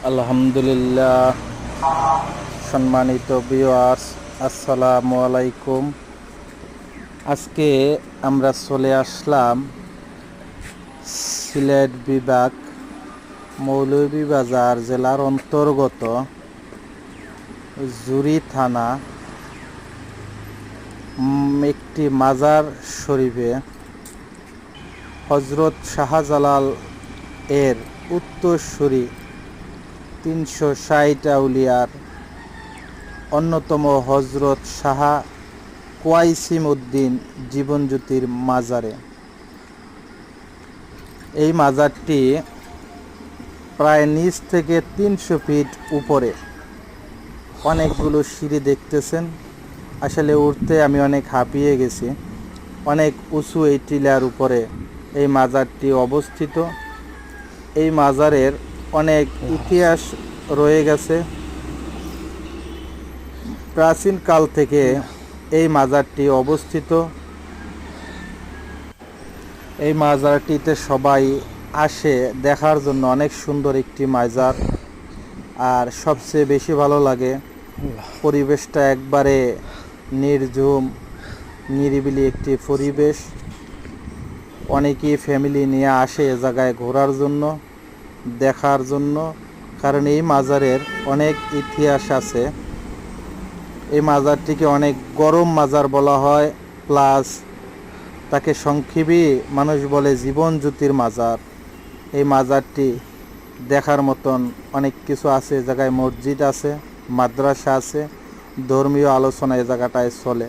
আলহামদুলিল্লাহ। সম্মানিত ভিউয়ার্স, আসসালামু আলাইকুম। আজকে আমরা চলে আসলাম সিলেট বিভাগ, মৌলভীবাজার জেলার অন্তর্গত জুরি থানা একটি মাজার শরীফে হজরত শাহজালাল এর উত্তরসূরি 360 আউলিয়ার অন্যতম হজরত শাহ কোয়াইসিম উদ্দিন জীবনজ্যোতির মাজারে। এই মাজারটি প্রায় নিচ থেকে 300 ফিট উপরে, অনেকগুলো সিঁড়ি দেখতেছেন। আসলে উঠতে আমি অনেক হাঁপিয়ে গেছি। অনেক উঁচু এই টিলার উপরে এই মাজারটি অবস্থিত। এই মাজারের অনেক ইতিহাস রয়ে গেছে। প্রাচীনকাল থেকে এই মাজারটি অবস্থিত। এই মাজারটিতে সবাই আসে দেখার জন্য। অনেক সুন্দর একটি মাজার। আর সবচেয়ে বেশি ভালো লাগে পরিবেশটা, একবারে নির্ঝুম নিরিবিলি একটি পরিবেশ। অনেকেই ফ্যামিলি নিয়ে আসে এ জায়গায় ঘোরার জন্য, দেখার জন্য, কারণ এই মাজারের অনেক ইতিহাস আছে। এই মাজারটিকে অনেক গরম মাজার বলা হয়, প্লাস তাকে সংক্ষেপে মানুষ বলে জীবনজ্যোতির মাজার। এই মাজারটি দেখার মতন অনেক কিছু আছে। জায়গায় মসজিদ আছে, মাদ্রাসা আছে, ধর্মীয় আলোচনা এই জায়গাটায় চলে।